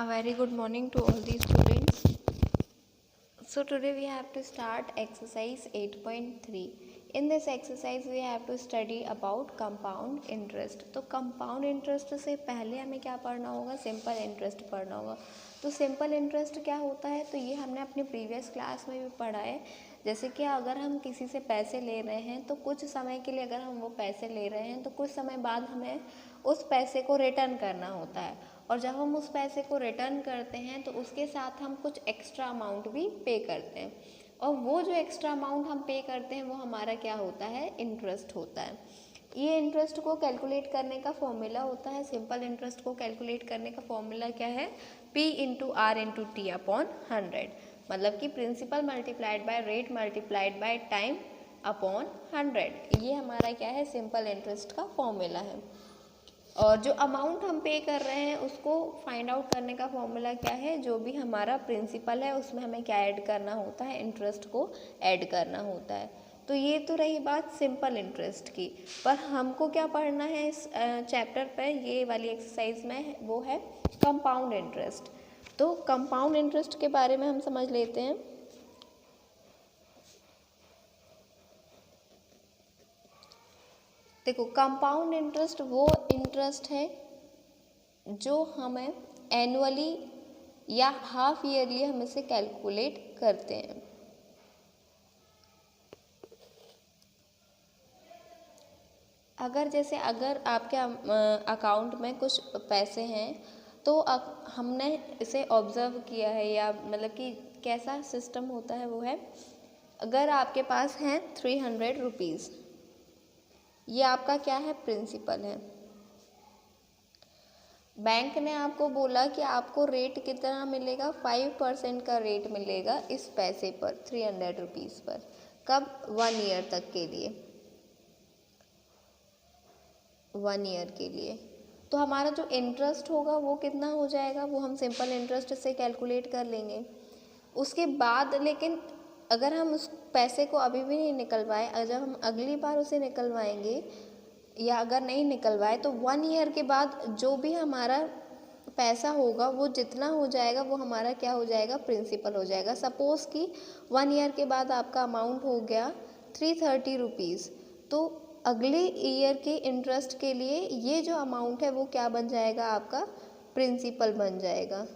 A very good morning to all the students. So today we have to start exercise 8.3. In this exercise we have to study about compound interest. तो compound interest से पहले हमें क्या पढ़ना होगा, simple interest पढ़ना होगा. तो simple interest क्या होता है, तो ये हमने अपनी प्रीवियस क्लास में भी पढ़ा है. जैसे कि अगर हम किसी से पैसे ले रहे हैं तो कुछ समय के लिए अगर हम वो पैसे ले रहे हैं तो कुछ समय बाद हमें उस पैसे को रिटर्न करना होता है. और जब हम उस पैसे को रिटर्न करते हैं तो उसके साथ हम कुछ एक्स्ट्रा अमाउंट भी पे करते हैं. और वो जो एक्स्ट्रा अमाउंट हम पे करते हैं वो हमारा क्या होता है, इंटरेस्ट होता है. ये इंटरेस्ट को कैलकुलेट करने का फॉर्मूला होता है. सिंपल इंटरेस्ट को कैलकुलेट करने का फॉर्मूला क्या है, P into R into T upon 100. मतलब कि principal multiplied by rate multiplied by time upon 100. ये हमारा क्या है, सिंपल इंटरेस्ट का फॉर्मूला है. और जो अमाउंट हम पे कर रहे हैं उसको फाइंड आउट करने का फॉर्मूला क्या है, जो भी हमारा प्रिंसिपल है उसमें हमें क्या ऐड करना होता है, इंटरेस्ट को ऐड करना होता है. तो ये तो रही बात सिंपल इंटरेस्ट की. पर हमको क्या पढ़ना है इस चैप्टर पे, ये वाली एक्सरसाइज में, वो है कंपाउंड इंटरेस्ट. तो कंपाउंड इंटरेस्ट के बारे में हम समझ लेते हैं. देखो, कंपाउंड इंटरेस्ट वो इंटरेस्ट है जो हमें एनुअली या हाफ ईयरली हम इसे कैलकुलेट करते हैं. अगर आपके अकाउंट में कुछ पैसे हैं तो हमने इसे ऑब्जर्व किया है, या मतलब कि कैसा सिस्टम होता है वो है, अगर आपके पास हैं 300 रुपीज़, ये आपका क्या है, प्रिंसिपल है. बैंक ने आपको बोला कि आपको रेट कितना मिलेगा, 5% का रेट मिलेगा इस पैसे पर, 300 रुपीज़ पर. कब, 1 ईयर तक के लिए, 1 ईयर के लिए. तो हमारा जो इंटरेस्ट होगा वो कितना हो जाएगा, वो हम सिंपल इंटरेस्ट से कैलकुलेट कर लेंगे. उसके बाद लेकिन अगर हम उस पैसे को अभी भी नहीं निकलवाए, जब हम अगली बार उसे निकलवाएंगे या अगर नहीं निकलवाए तो 1 ईयर के बाद जो भी हमारा पैसा होगा वो जितना हो जाएगा वो हमारा क्या हो जाएगा, प्रिंसिपल हो जाएगा. सपोज़ कि 1 ईयर के बाद आपका अमाउंट हो गया 330 रुपीज़, तो अगले ईयर के इंटरेस्ट के लिए ये जो अमाउंट है वो क्या बन जाएगा, आपका प्रिंसिपल बन जाएगा.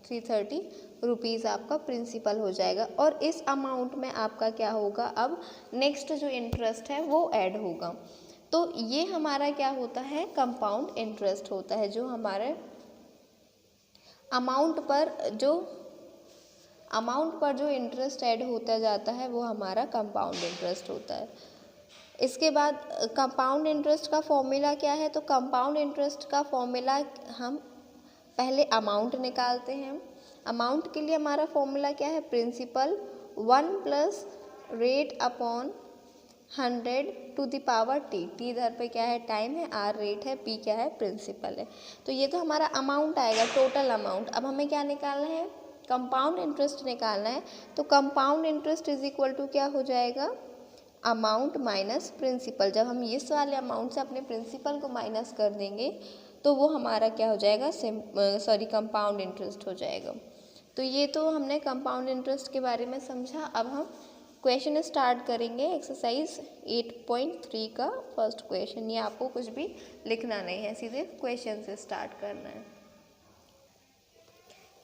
330 रुपीज़ आपका प्रिंसिपल हो जाएगा. और इस अमाउंट में आपका क्या होगा, अब नेक्स्ट जो इंटरेस्ट है वो ऐड होगा. तो ये हमारा क्या होता है, कंपाउंड इंटरेस्ट होता है, जो हमारे अमाउंट पर जो इंटरेस्ट ऐड होता जाता है वो हमारा कंपाउंड इंटरेस्ट होता है. इसके बाद कंपाउंड इंटरेस्ट का फॉर्मूला क्या है, तो कंपाउंड इंटरेस्ट का फॉर्मूला हम पहले अमाउंट निकालते हैं. अमाउंट के लिए हमारा फॉर्मूला क्या है, principal 1 plus rate upon 100 to the power T. T इधर पे क्या है, टाइम है, आर रेट है, पी क्या है, प्रिंसिपल है. तो ये तो हमारा अमाउंट आएगा, टोटल अमाउंट. अब हमें क्या निकालना है, कंपाउंड इंटरेस्ट निकालना है. तो compound interest is equal to क्या हो जाएगा, अमाउंट माइनस प्रिंसिपल. जब हम इस वाले अमाउंट से अपने प्रिंसिपल को माइनस कर देंगे तो वो हमारा क्या हो जाएगा, कंपाउंड इंटरेस्ट हो जाएगा. तो ये तो हमने कंपाउंड इंटरेस्ट के बारे में समझा. अब हम क्वेश्चन स्टार्ट करेंगे. एक्सरसाइज 8.3 का फर्स्ट क्वेश्चन. ये आपको कुछ भी लिखना नहीं है, सीधे क्वेश्चन से स्टार्ट करना है.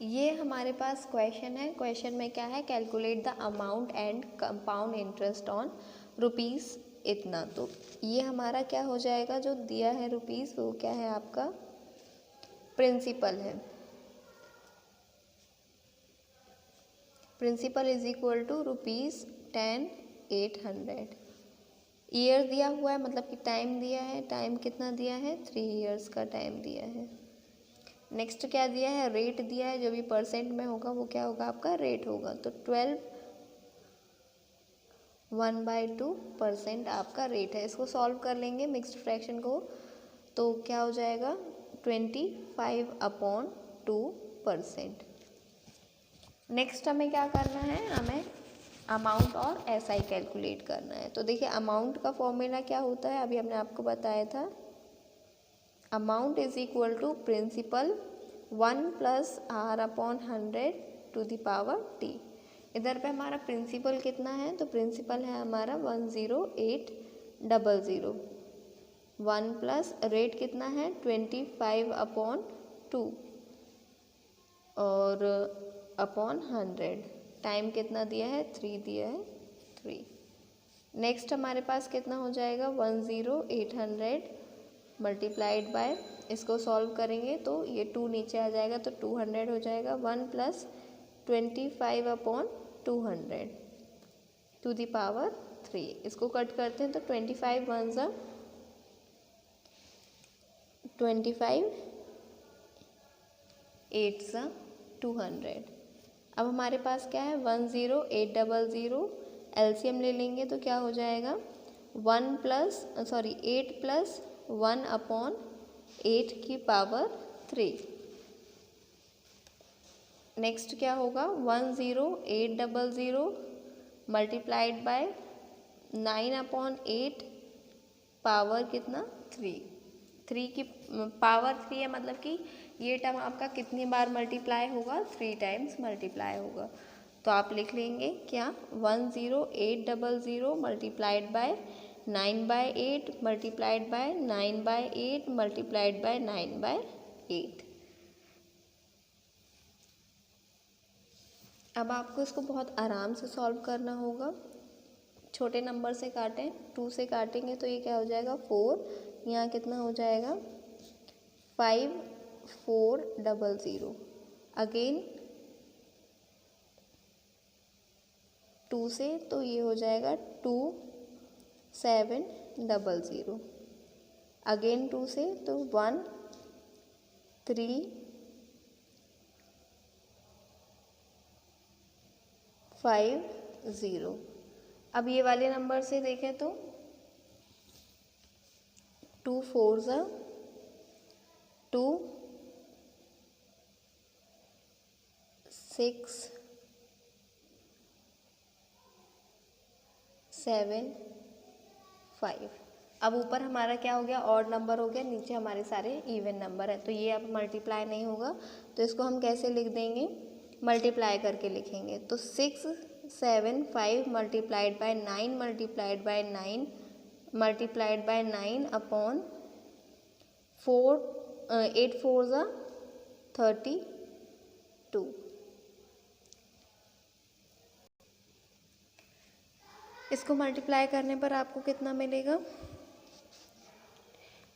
ये हमारे पास क्वेश्चन है. क्वेश्चन में क्या है, calculate the amount and compound interest on rupees इतना. तो ये हमारा क्या हो जाएगा, जो दिया है रुपीज़, वो क्या है, आपका प्रिंसिपल है. Principal is equal to ₹10,800. Year दिया हुआ है, मतलब कि टाइम दिया है. टाइम कितना दिया है, 3 ईयर्स का टाइम दिया है. नेक्स्ट क्या दिया है, रेट दिया है. जो भी परसेंट में होगा वो क्या होगा, आपका रेट होगा. तो 12 1/2% आपका रेट है. इसको सॉल्व कर लेंगे मिक्स्ड फ्रैक्शन को, तो क्या हो जाएगा, 25/2%. नेक्स्ट हमें क्या करना है, हमें अमाउंट और एसआई कैलकुलेट करना है. तो देखिए, अमाउंट का फॉर्मूला क्या होता है, अभी हमने आपको बताया था. Amount is equal to principal 1 plus R upon 100 to the power T. इधर पे हमारा प्रिंसिपल कितना है, तो प्रिंसिपल है हमारा 10800। 1 प्लस रेट कितना है 25 अपॉन 2 और अपॉन 100। टाइम कितना दिया है 3 दिया है 3। नेक्स्ट हमारे पास कितना हो जाएगा 10800 मल्टीप्लाइड बाय, इसको सॉल्व करेंगे तो ये 2 नीचे आ जाएगा तो 200 हो जाएगा। 1 plus 25 upon 200 to the power 3। इसको कट करते हैं तो 25 1 ज़ा 25, 8 ज़ा 200। अब हमारे पास क्या है 10800, एलसीएम ले लेंगे तो क्या हो जाएगा 8 प्लस 1 अपॉन 8 की पावर 3। नेक्स्ट क्या होगा 10800 मल्टीप्लाइड बाय 9 अपॉन 8 पावर कितना 3 की पावर 3 है, मतलब कि ये टर्म आपका कितनी बार मल्टीप्लाई होगा 3 टाइम्स मल्टीप्लाई होगा। तो आप लिख लेंगे क्या 10800 multiplied by 9/8 multiplied by 9/8 multiplied by 9/8। अब आपको इसको बहुत आराम से सॉल्व करना होगा। छोटे नंबर से काटें, 2 से काटेंगे तो ये क्या हो जाएगा 4, यहाँ कितना हो जाएगा 5400। अगेन 2 से तो ये हो जाएगा 2700। अगेन 2 से तो 1350। अब ये वाले नंबर से देखें तो 2 4 ज़ा 2 6 7 5। अब ऊपर हमारा क्या हो गया ऑड नंबर हो गया, नीचे हमारे सारे इवन नंबर है, तो ये अब मल्टीप्लाई नहीं होगा। तो इसको हम कैसे लिख देंगे, मल्टीप्लाई करके लिखेंगे। तो 675 multiplied by 9 multiplied by 9 multiplied by 9 upon 4 8 4 ज़ा 32। इसको मल्टीप्लाई करने पर आपको कितना मिलेगा,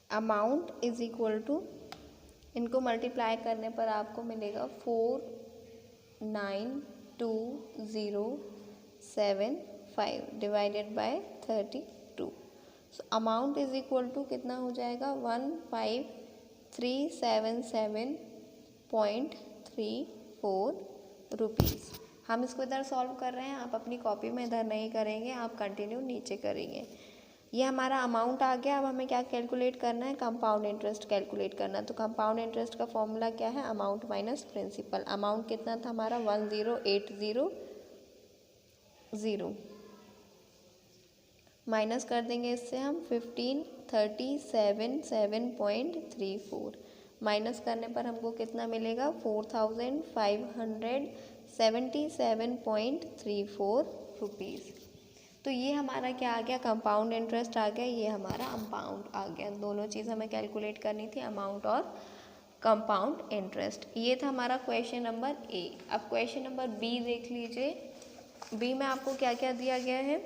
अमाउंट इज इक्वल टू, इनको मल्टीप्लाई करने पर आपको मिलेगा 492,075 divided by 32। So amount is equal to कितना हो जाएगा 15377.34 रुपीज़। हम इसको इधर सॉल्व कर रहे हैं, आप अपनी कॉपी में इधर नहीं करेंगे, आप कंटिन्यू नीचे करेंगे। ये हमारा अमाउंट आ गया। अब हमें क्या कैलकुलेट करना है, कंपाउंड इंटरेस्ट कैलकुलेट करना है। तो कंपाउंड इंटरेस्ट का फॉर्मूला क्या है, अमाउंट माइनस प्रिंसिपल। अमाउंट कितना था हमारा 10800, माइनस कर देंगे इससे हम 1537.34। माइनस करने पर हमको कितना मिलेगा 4577.34 रुपीज़। तो ये हमारा क्या आ गया, कंपाउंड इंटरेस्ट आ गया, ये हमारा अमाउंट आ गया। दोनों चीज़ हमें कैलकुलेट करनी थी, अमाउंट और कंपाउंड इंटरेस्ट। ये था हमारा क्वेश्चन नंबर ए। अब क्वेश्चन नंबर बी देख लीजिए। बी में आपको क्या क्या दिया गया है,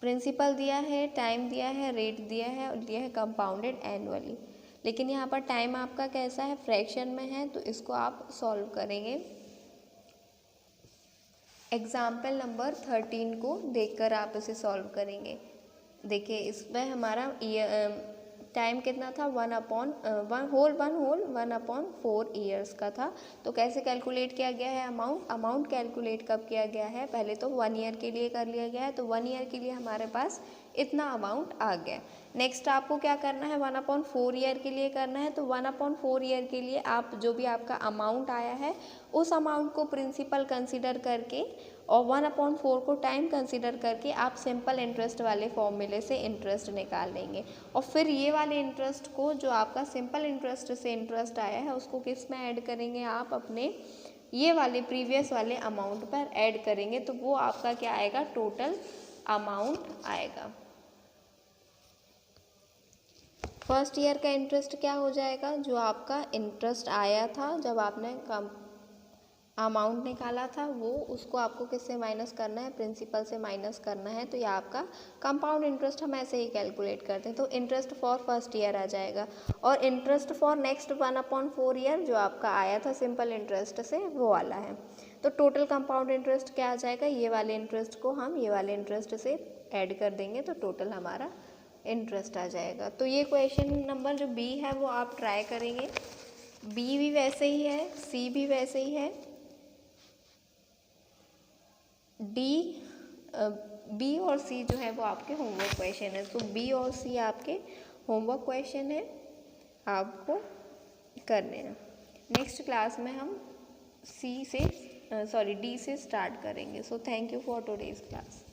प्रिंसिपल दिया है, टाइम दिया है, रेट दिया है और दिया है कंपाउंडेड एनुअली। लेकिन यहाँ पर टाइम आपका कैसा है, फ्रैक्शन में है, तो इसको आप सॉल्व करेंगे। एग्जाम्पल नंबर 13 को देखकर आप इसे सॉल्व करेंगे। देखिए इसमें हमारा टाइम कितना था 1/4 ईयर्स का था। तो कैसे कैलकुलेट किया गया है अमाउंट कैलकुलेट कब किया गया है, पहले तो 1 ईयर के लिए कर लिया गया है। तो 1 ईयर के लिए हमारे पास इतना अमाउंट आ गया। नेक्स्ट आपको क्या करना है, 1/4 ईयर के लिए करना है। तो 1/4 ईयर के लिए आप जो भी आपका अमाउंट आया है उस अमाउंट को प्रिंसिपल कंसीडर करके और 1/4 को टाइम कंसीडर करके आप सिंपल इंटरेस्ट वाले फॉर्मूले से इंटरेस्ट निकाल लेंगे। और फिर ये वाले इंटरेस्ट को, जो आपका सिंपल इंटरेस्ट से इंटरेस्ट आया है, उसको किस में ऐड करेंगे, आप अपने ये वाले प्रीवियस वाले अमाउंट पर ऐड करेंगे। तो वो आपका क्या आएगा, टोटल अमाउंट आएगा। फर्स्ट ईयर का इंटरेस्ट क्या हो जाएगा, जो आपका इंटरेस्ट आया था जब आपने कम अमाउंट निकाला था, वो उसको आपको किससे माइनस करना है, प्रिंसिपल से माइनस करना है। तो ये आपका कंपाउंड इंटरेस्ट हम ऐसे ही कैलकुलेट करते हैं। तो इंटरेस्ट फॉर फर्स्ट ईयर आ जाएगा और इंटरेस्ट फॉर नेक्स्ट 1/4 ईयर जो आपका आया था सिंपल इंटरेस्ट से, वो वाला है। तो टोटल कंपाउंड इंटरेस्ट क्या आ जाएगा, ये वाले इंटरेस्ट को हम ये वाले इंटरेस्ट से ऐड कर देंगे तो टोटल हमारा इंटरेस्ट आ जाएगा। तो ये क्वेश्चन नंबर जो बी है वो आप ट्राई करेंगे। बी भी वैसे ही है, सी भी वैसे ही है, डी बी और सी जो है वो आपके होमवर्क क्वेश्चन है। तो बी और सी आपके होमवर्क क्वेश्चन है, आपको करने हैं। नेक्स्ट क्लास में हम डी से स्टार्ट करेंगे। So thank you for today's class.